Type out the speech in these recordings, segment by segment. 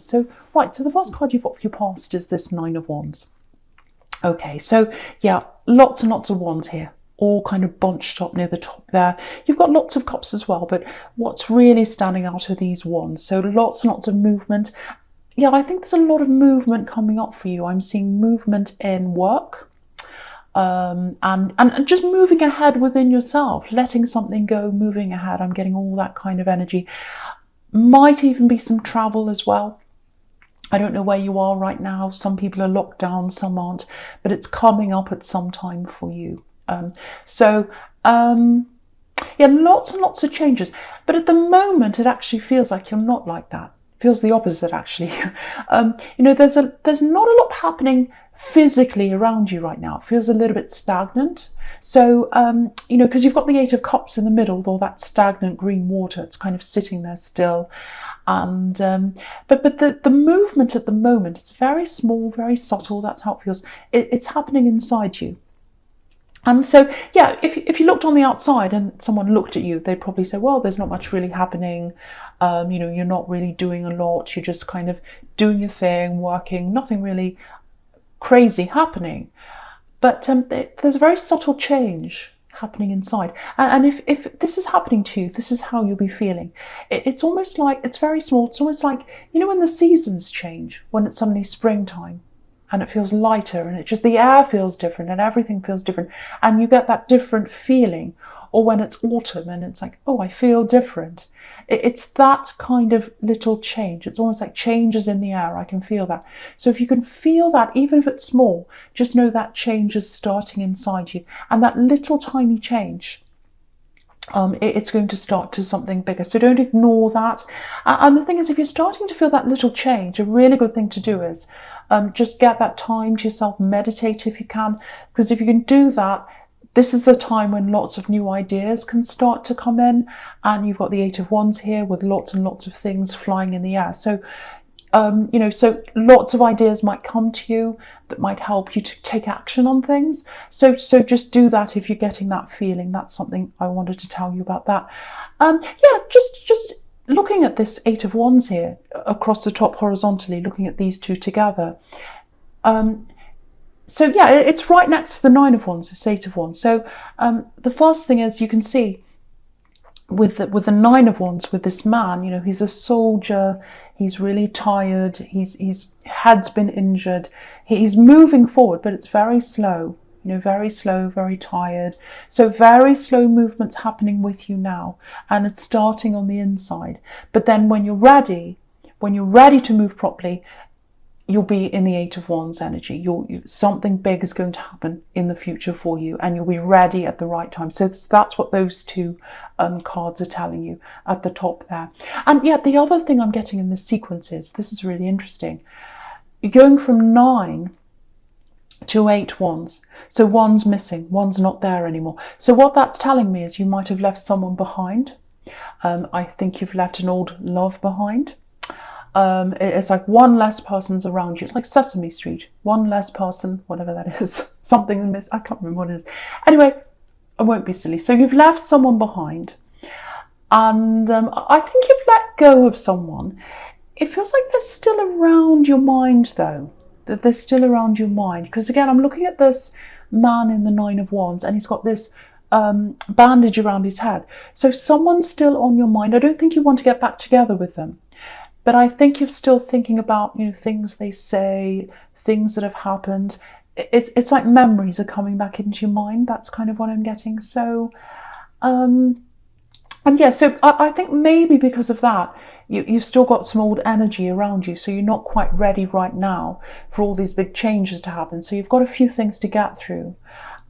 So, right, so the first card you've got for your past is this Nine of Wands. Okay, so yeah, lots and lots of wands here, all kind of bunched up near the top there. You've got lots of cups as well, but what's really standing out are these wands. So lots and lots of movement. Yeah, I think there's a lot of movement coming up for you. I'm seeing movement in work, and just moving ahead within yourself, letting something go, moving ahead. I'm getting all that kind of energy. Might even be some travel as well. I don't know where you are right now. Some people are locked down, some aren't, but it's coming up at some time for you. Yeah, lots and lots of changes. But at the moment, it actually feels like you're not like that. It feels the opposite, actually. There's not a lot happening physically around you right now. It feels a little bit stagnant. So, because you've got the Eight of Cups in the middle with all that stagnant green water. It's kind of sitting there still. And but the movement at the moment, it's very small, very subtle. That's how it feels. It's happening inside you. And so, yeah, if you looked on the outside and someone looked at you, they'd probably say, well, there's not much really happening. You're not really doing a lot. You're just kind of doing your thing, working, nothing really crazy happening. But there's a very subtle change happening inside. And if this is happening to you, this is how you'll be feeling. It's almost like, it's very small. It's almost like, when the seasons change, when it's suddenly springtime and it feels lighter and the air feels different and everything feels different. And you get that different feeling. Or when it's autumn and it's like, oh, I feel different. It's that kind of little change. It's almost like changes in the air. I can feel that. So if you can feel that, even if it's small, just know that change is starting inside you. And that little tiny change, it's going to start to something bigger. So don't ignore that. And the thing is, if you're starting to feel that little change, a really good thing to do is just get that time to yourself, meditate if you can. Because if you can do that, this is the time when lots of new ideas can start to come in, and you've got the Eight of Wands here with lots and lots of things flying in the air. So, so lots of ideas might come to you that might help you to take action on things. So just do that if you're getting that feeling. That's something I wanted to tell you about that. Just looking at this Eight of Wands here across the top horizontally, looking at these two together. So yeah, it's right next to the Nine of Wands, this Eight of Wands. So the first thing is, you can see with the Nine of Wands, with this man, he's a soldier, he's really tired, his head's been injured, he's moving forward, but it's very slow, very slow, very tired. So very slow movements happening with you now, and it's starting on the inside. But then when you're ready to move properly, you'll be in the Eight of Wands energy. Something big is going to happen in the future for you, and you'll be ready at the right time. So that's what those two cards are telling you at the top there. And yeah, the other thing I'm getting in this sequence is, this is really interesting. You're going from 9 to 8 wands. So one's missing, one's not there anymore. So what that's telling me is you might have left someone behind. I think you've left an old love behind. It's like one less person's around you. It's like Sesame Street. One less person, whatever that is. Something I can't remember what it is. Anyway, I won't be silly. So you've left someone behind. And I think you've let go of someone. It feels like they're still around your mind, though. That they're still around your mind. Because again, I'm looking at this man in the Nine of Wands, and he's got this bandage around his head. So someone's still on your mind. I don't think you want to get back together with them. But I think you're still thinking about, things they say, things that have happened. It's like memories are coming back into your mind. That's kind of what I'm getting. So, and yeah, so I think maybe because of that, you've still got some old energy around you. So you're not quite ready right now for all these big changes to happen. So you've got a few things to get through.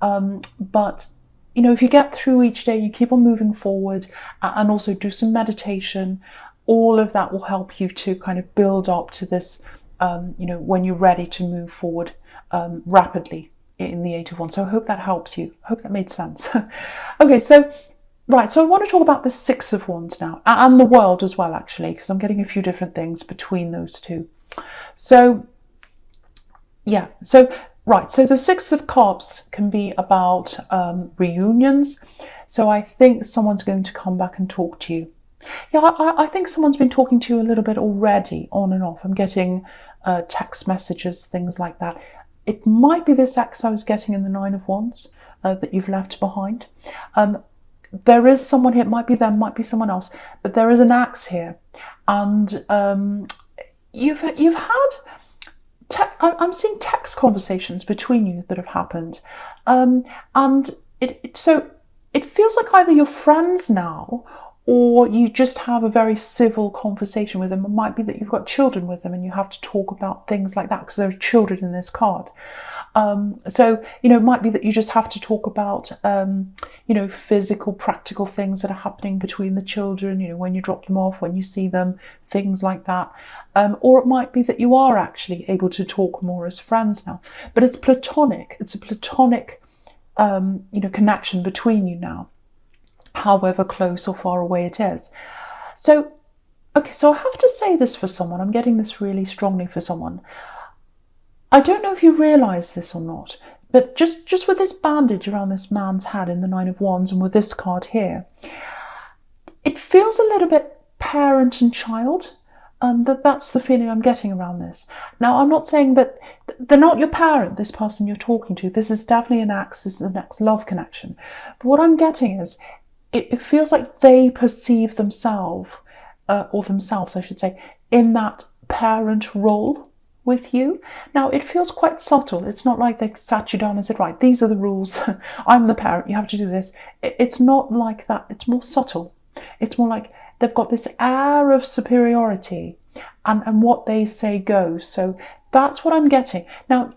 But if you get through each day, you keep on moving forward, and also do some meditation. All of that will help you to kind of build up to this, when you're ready to move forward rapidly in the Eight of Wands. So I hope that helps you. I hope that made sense. Okay, so I want to talk about the Six of Wands now, and the World as well, actually, because I'm getting a few different things between those two. So, yeah, so the Six of Cups can be about reunions. So I think someone's going to come back and talk to you. Yeah, I think someone's been talking to you a little bit already, on and off. I'm getting text messages, things like that. It might be this ex I was getting in the Nine of Wands that you've left behind. There is someone here. It might be them, might be someone else, but there is an axe here, and you've had. I'm seeing text conversations between you that have happened, and so it feels like either you're friends now, or you just have a very civil conversation with them. It might be that you've got children with them and you have to talk about things like that because there are children in this card. So, it might be that you just have to talk about, physical, practical things that are happening between the children, when you drop them off, when you see them, things like that. Or it might be that you are actually able to talk more as friends now. But it's platonic. It's a platonic, connection between you now, however close or far away it is. So I have to say this for someone. I'm getting this really strongly for someone. I don't know if you realise this or not, but just with this bandage around this man's head in the Nine of Wands and with this card here, it feels a little bit parent and child. That's the feeling I'm getting around this. Now, I'm not saying that they're not your parent, this person you're talking to. This is definitely an ex. This is an ex-love connection. But what I'm getting is it feels like they perceive themselves, I should say, in that parent role with you. Now, it feels quite subtle. It's not like they sat you down and said, right, these are the rules. I'm the parent. You have to do this. It's not like that. It's more subtle. It's more like they've got this air of superiority and what they say goes. So that's what I'm getting. Now,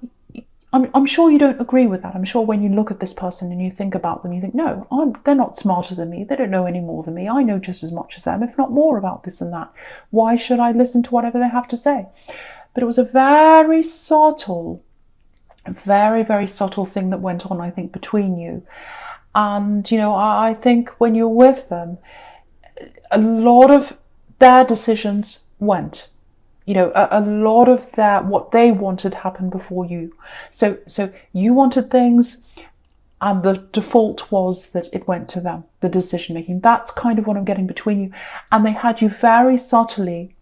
I'm sure you don't agree with that. I'm sure when you look at this person and you think about them, you think, no, they're not smarter than me. They don't know any more than me. I know just as much as them, if not more, about this and that. Why should I listen to whatever they have to say? But it was a very subtle, very, very subtle thing that went on, I think, between you. And, I think when you're with them, a lot of their decisions went. A lot of what they wanted happened before you. So you wanted things, and the default was that it went to them, the decision making. That's kind of what I'm getting between you. And they had you very subtly,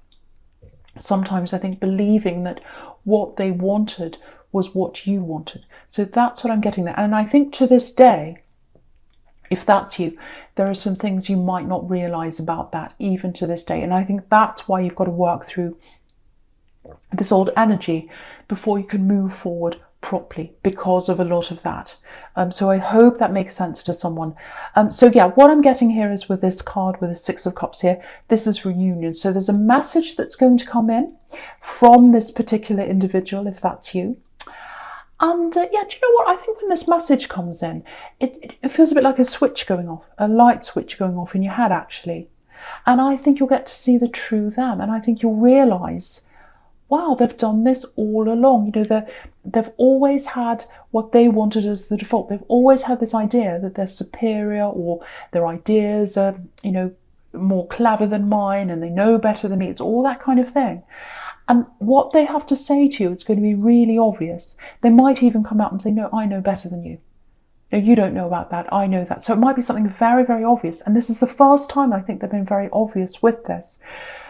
sometimes I think, believing that what they wanted was what you wanted. So that's what I'm getting there. And I think to this day, if that's you, there are some things you might not realise about that, even to this day. And I think that's why you've got to work through this old energy before you can move forward properly, because of a lot of that. So I hope that makes sense to someone. What I'm getting here is with this card, with the Six of Cups here, this is reunion. So there's a message that's going to come in from this particular individual, if that's you. And do you know what? I think when this message comes in, it feels a bit like a switch going off, a light switch going off in your head, actually. And I think you'll get to see the true them. And I think you'll realise, wow, they've done this all along. They've always had what they wanted as the default. They've always had this idea that they're superior, or their ideas are, more clever than mine, and they know better than me. It's all that kind of thing. And what they have to say to you, it's going to be really obvious. They might even come out and say, no, I know better than you. No, you don't know about that. I know that. So it might be something very, very obvious. And this is the first time I think they've been very obvious with this.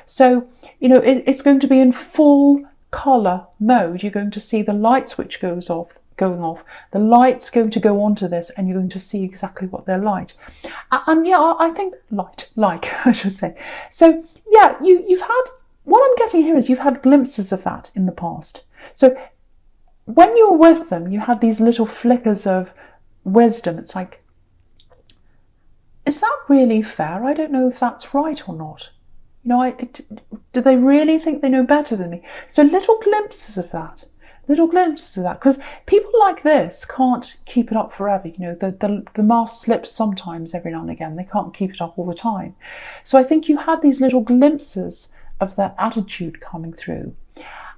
So, it's going to be in full colour mode. You're going to see the light switch going off. The light's going to go onto this, and you're going to see exactly what they're like. And I think I should say. So you've had, what I'm getting here is you've had glimpses of that in the past. So when you were with them, you had these little flickers of wisdom. It's like, is that really fair? I don't know if that's right or not. Do they really think they know better than me? So little glimpses of that, because people like this can't keep it up forever. The mask slips sometimes, every now and again. They can't keep it up all the time. So I think you had these little glimpses of their attitude coming through.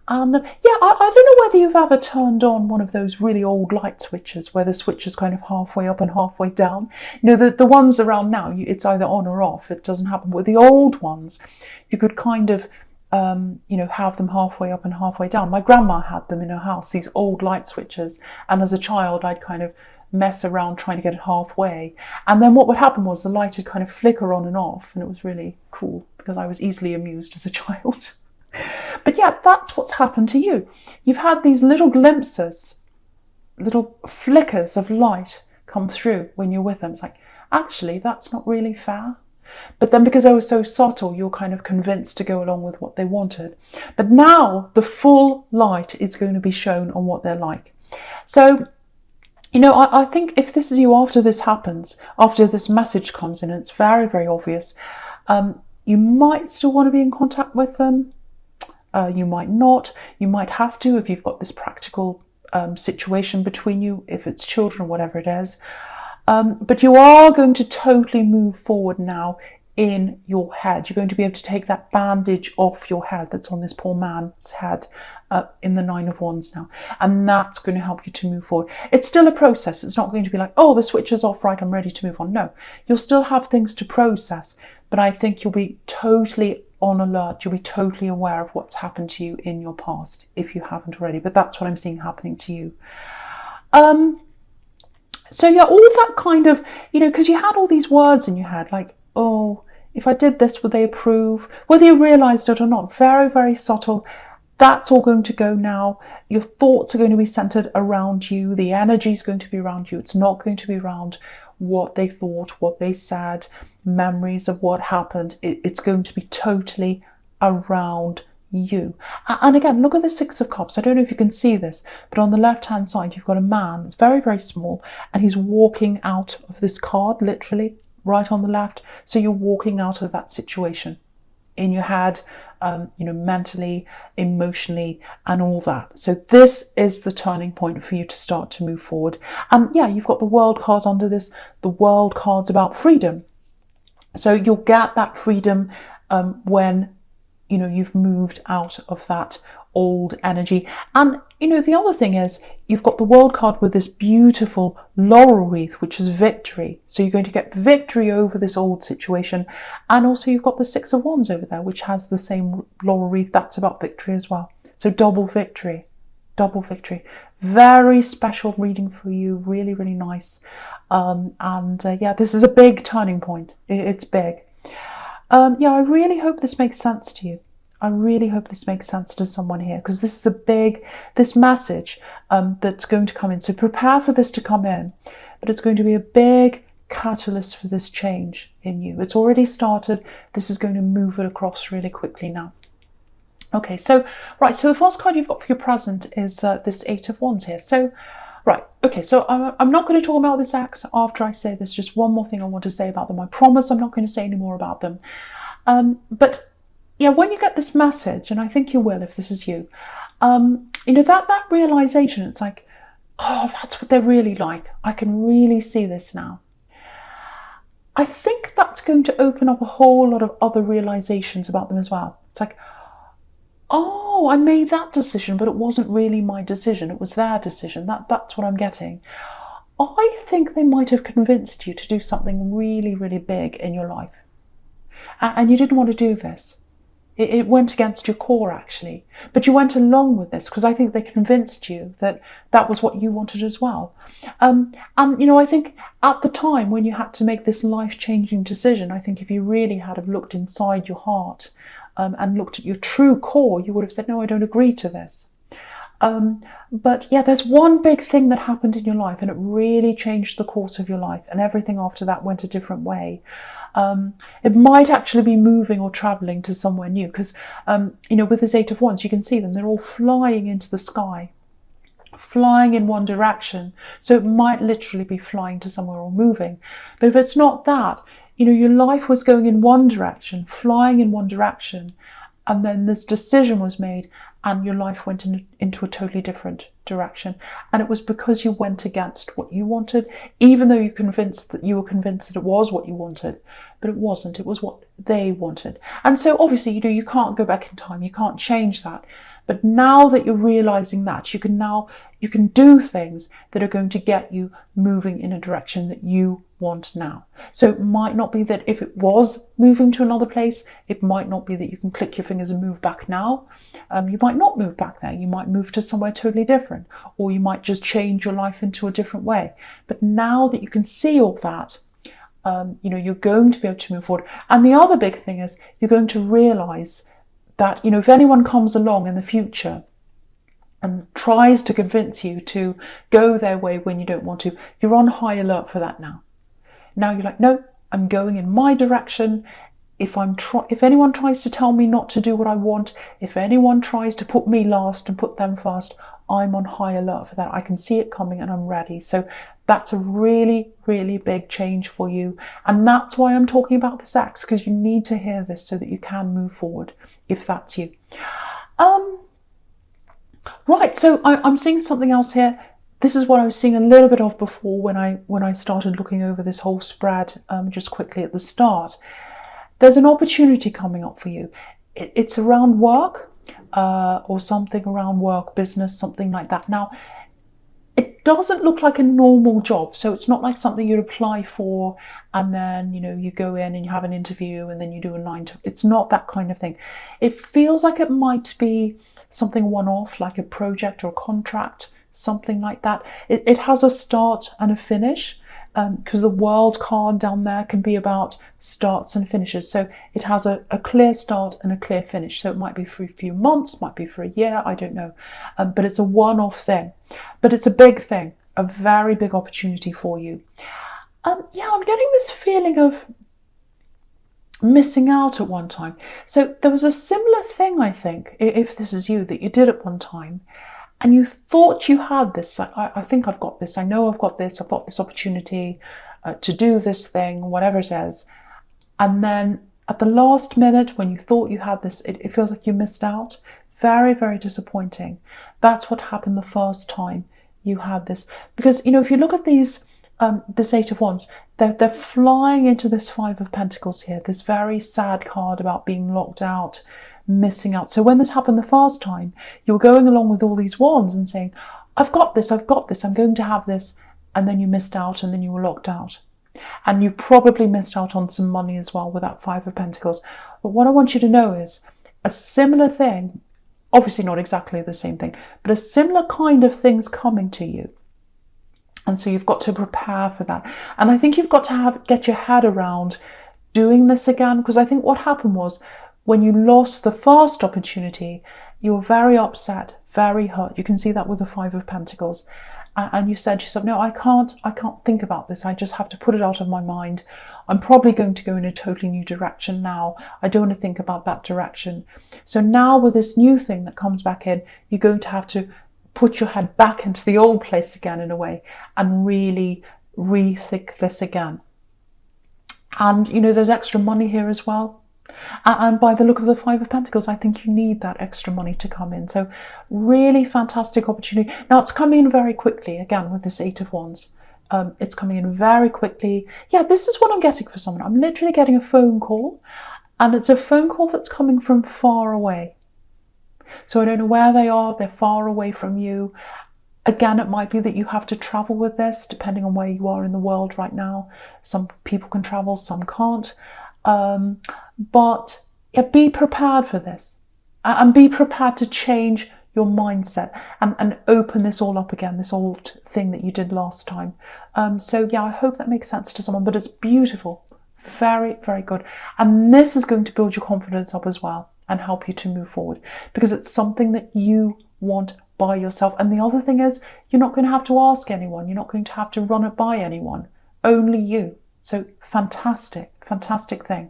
And I don't know whether you've ever turned on one of those really old light switches where the switch is kind of halfway up and halfway down. The ones around now, it's either on or off. It doesn't happen. With the old ones, you could kind of, have them halfway up and halfway down. My grandma had them in her house, these old light switches. And as a child, I'd kind of mess around trying to get it halfway. And then what would happen was the light would kind of flicker on and off, and it was really cool because I was easily amused as a child. But yeah, that's what's happened to you. You've had these little glimpses, little flickers of light come through when you're with them. It's like, actually, that's not really fair. But then because they were so subtle, you're kind of convinced to go along with what they wanted. But now the full light is going to be shown on what they're like. So, you know, I think if this is you after this happens, after this message comes in, and it's very, very obvious, you might still want to be in contact with them. You might not. You might have to if you've got this practical situation between you, if it's children or whatever it is. But you are going to totally move forward now in your head. You're going to be able to take that bandage off your head that's on this poor man's head in the Nine of Wands now. And that's going to help you to move forward. It's still a process. It's not going to be like, oh, the switch is off, right, I'm ready to move on. No, you'll still have things to process. But I think you'll be totally on alert. You'll be totally aware of what's happened to you in your past, if you haven't already. But that's what I'm seeing happening to you. So yeah, all that kind of, you know, because you had all these words in your head, like, oh, if I did this, would they approve? Whether you realised it or not, very, very subtle. That's all going to go now. Your thoughts are going to be centred around you. The energy is going to be around you. It's not going to be around what they thought, what they said, memories of what happened. It's going to be totally around you. And again, look at the Six of Cups. I don't know if you can see this, but on the left hand side you've got a man. It's very, very small, and he's walking out of this card, literally right on the left. So you're walking out of that situation in your head, you know, mentally, emotionally, and all that. So this is the turning point for you to start to move forward. And yeah, you've got the World card under this. The World card's about freedom. So you'll get that freedom when, you know, you've moved out of that old energy. And, you know, the other thing is you've got the World card with this beautiful laurel wreath, which is victory. So you're going to get victory over this old situation. And also you've got the Six of Wands over there, which has the same laurel wreath. That's about victory as well. So double victory, double victory. Very special reading for you. Really, really nice. Yeah, this is a big turning point. It's big. Yeah, I really hope this makes sense to you. I really hope this makes sense to someone here, because this is this message that's going to come in. So prepare for this to come in, but it's going to be a big catalyst for this change in you. It's already started. This is going to move it across really quickly now. Okay, so, right, so the first card you've got for your present is this Eight of Wands here. So, right, okay, so I'm not going to talk about this ex after I say this. Just one more thing I want to say about them. I promise I'm not going to say any more about them. But yeah, when you get this message, and I think you will if this is you, you know, that realization, it's like, oh, that's what they're really like. I can really see this now. I think that's going to open up a whole lot of other realizations about them as well. It's like, oh, I made that decision, but it wasn't really my decision. It was their decision. That's what I'm getting. I think they might have convinced you to do something really, really big in your life. And you didn't want to do this. It went against your core, actually. But you went along with this because I think they convinced you that that was what you wanted as well. And, you know, I think at the time when you had to make this life-changing decision, I think if you really had have looked inside your heart and looked at your true core, you would have said, no, I don't agree to this. But yeah, there's one big thing that happened in your life and it really changed the course of your life, and everything after that went a different way. It might actually be moving or traveling to somewhere new because, you know, with this Eight of Wands, you can see them. They're all flying into the sky, flying in one direction. So it might literally be flying to somewhere or moving. But if it's not that, you know, your life was going in one direction, flying in one direction, and then this decision was made and your life went into a totally different direction. And it was because you went against what you wanted, even though you were convinced that it was what you wanted, but it wasn't. It was what they wanted. And so obviously, you know, you can't go back in time. You can't change that. But now that you're realizing that, you can do things that are going to get you moving in a direction that you want now. So it might not be that if it was moving to another place, it might not be that you can click your fingers and move back now. You might might not move back there. You might move to somewhere totally different, or you might just change your life into a different way. But now that you can see all that, you're going to be able to move forward. And the other big thing is you're going to realize that, if anyone comes along in the future and tries to convince you to go their way when you don't want to, you're on high alert for that now. Now you're like, no, I'm going in my direction. If anyone tries to tell me not to do what I want, if anyone tries to put me last and put them first, I'm on high alert for that. I can see it coming and I'm ready. So that's a really, really big change for you. And that's why I'm talking about this X, because you need to hear this so that you can move forward, if that's you. Right, so I'm seeing something else here. This is what I was seeing a little bit of before when I started looking over this whole spread just quickly at the start. There's an opportunity coming up for you. It's around work or something around work, business, something like that. Now, it doesn't look like a normal job. So it's not like something you'd apply for and then, you go in and you have an interview and then you do a 9 to... It's not that kind of thing. It feels like it might be something one-off, like a project or a contract, something like that. It has a start and a finish, because the world card down there can be about starts and finishes. So it has a clear start and a clear finish. So it might be for a few months, might be for a year, I don't know. But it's a one-off thing. But it's a big thing, a very big opportunity for you. I'm getting this feeling of missing out at one time. So there was a similar thing, I think, if this is you, that you did at one time, and you thought you had this. I think I've got this. I know I've got this opportunity to do this thing, whatever it is. And then at the last minute, when you thought you had this, it feels like you missed out. Very, very disappointing. That's what happened the first time you had this. Because, if you look at these, this 8 of Wands, they're flying into this 5 of Pentacles here, this very sad card about being locked out, missing out. So when this happened the first time, you were going along with all these wands and saying, I've got this, I'm going to have this. And then you missed out and then you were locked out. And you probably missed out on some money as well with that 5 of Pentacles. But what I want you to know is a similar thing, obviously not exactly the same thing, but a similar kind of thing's coming to you. And so you've got to prepare for that. And I think you've got to get your head around doing this again, because I think what happened was when you lost the first opportunity, you were very upset, very hurt. You can see that with the 5 of Pentacles. And you said to yourself, no, I can't think about this. I just have to put it out of my mind. I'm probably going to go in a totally new direction now. I don't want to think about that direction. So now with this new thing that comes back in, you're going to have to put your head back into the old place again in a way and really rethink this again. And, there's extra money here as well. And by the look of the 5 of Pentacles, I think you need that extra money to come in. So really fantastic opportunity. Now it's coming in very quickly, again, with this 8 of Wands. It's coming in very quickly. Yeah, this is what I'm getting for someone. I'm literally getting a phone call, and it's a phone call that's coming from far away. So I don't know where they are. They're far away from you. Again, it might be that you have to travel with this, depending on where you are in the world right now. Some people can travel, some can't. But yeah, be prepared for this, and be prepared to change your mindset and open this all up again, this old thing that you did last time. So yeah, I hope that makes sense to someone, but it's beautiful. Very, very good. And this is going to build your confidence up as well and help you to move forward, because it's something that you want by yourself. And the other thing is, you're not going to have to ask anyone. You're not going to have to run it by anyone. Only you. So fantastic, fantastic thing.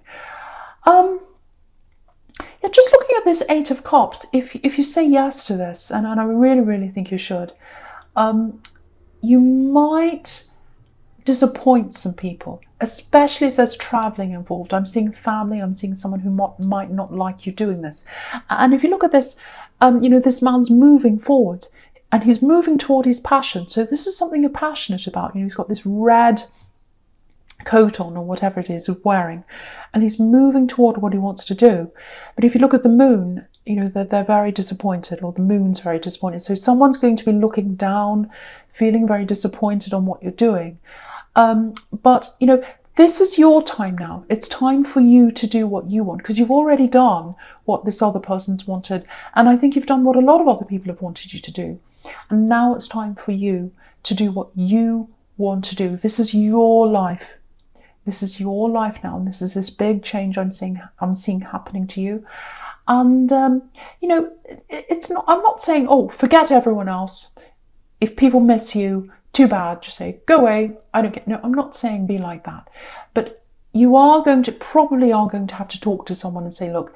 Yeah, just looking at this 8 of Cups, if you say yes to this, and I really, really think you should, you might disappoint some people, especially if there's traveling involved. I'm seeing family, I'm seeing someone who might not like you doing this. And if you look at this, this man's moving forward and he's moving toward his passion. So this is something you're passionate about. He's got this red coat on, or whatever it is he's wearing, and he's moving toward what he wants to do. But if you look at the moon, they're very disappointed, or the moon's very disappointed. So someone's going to be looking down, feeling very disappointed on what you're doing. But this is your time now. It's time for you to do what you want, because you've already done what this other person's wanted. And I think you've done what a lot of other people have wanted you to do. And now it's time for you to do what you want to do. This is your life. This is your life now. And this is this big change I'm seeing happening to you. And, you know, I'm not saying, oh, forget everyone else. If people miss you, too bad, just say, go away, I don't get, no, I'm not saying be like that. But you probably are going to have to talk to someone and say, look,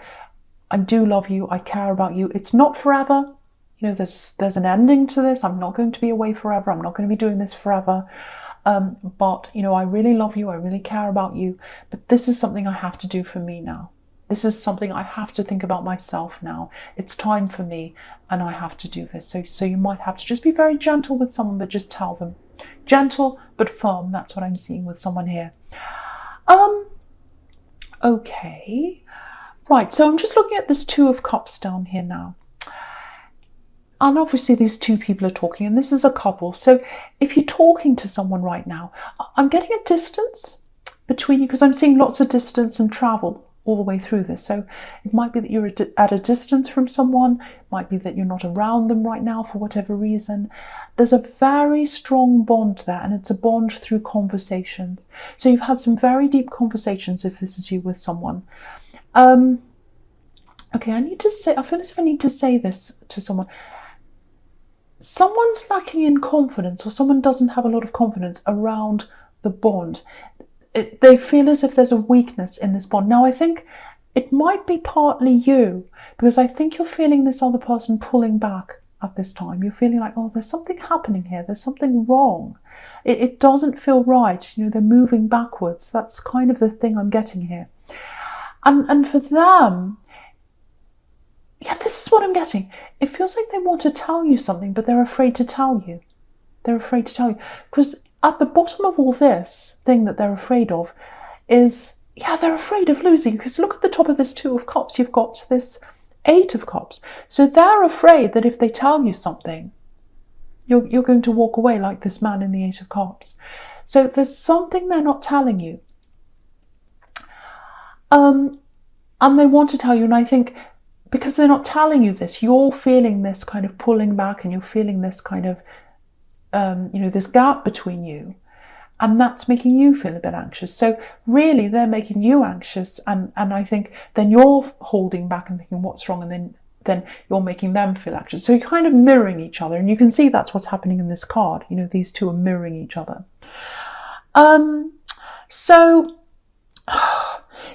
I do love you, I care about you. It's not forever. You know, there's an ending to this. I'm not going to be away forever. I'm not going to be doing this forever. But, you know, I really love you. I really care about you. But this is something I have to do for me now. This is something I have to think about myself now. It's time for me and I have to do this. So you might have to just be very gentle with someone, but just tell them. Gentle but firm. That's what I'm seeing with someone here. Okay. Right, so I'm just looking at this Two of Cups down here now. And obviously these two people are talking, and this is a couple. So if you're talking to someone right now, I'm getting a distance between you, because I'm seeing lots of distance and travel all the way through this. So it might be that you're at a distance from someone. It might be that you're not around them right now for whatever reason. There's a very strong bond there, and it's a bond through conversations. So you've had some very deep conversations if this is you with someone. Okay, I feel as if I need to say this to someone. Someone's lacking in confidence, or someone doesn't have a lot of confidence around the bond. They feel as if there's a weakness in this bond. Now, I think it might be partly you, because I think you're feeling this other person pulling back at this time. You're feeling like, oh, there's something happening here. There's something wrong. It doesn't feel right. You know, they're moving backwards. That's kind of the thing I'm getting here. And for them, yeah, this is what I'm getting. It feels like they want to tell you something, but they're afraid to tell you. They're afraid to tell you. Because at the bottom of all this thing that they're afraid of is, yeah, they're afraid of losing. Because look at the top of this Two of Cups. You've got this Eight of Cups. So they're afraid that if they tell you something, you're going to walk away like this man in the Eight of Cups. So there's something they're not telling you. And they want to tell you, and I think because they're not telling you this, you're feeling this kind of pulling back, and you're feeling this kind of, you know, this gap between you, and that's making you feel a bit anxious. So really, they're making you anxious, and I think then you're holding back and thinking, what's wrong? And then you're making them feel anxious. So you're kind of mirroring each other, and you can see that's what's happening in this card. You know, these two are mirroring each other. So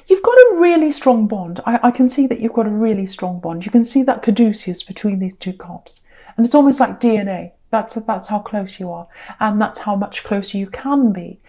you've got a really strong bond. I can see that you've got a really strong bond. You can see that caduceus between these two cups. And it's almost like DNA. That's how close you are. And that's how much closer you can be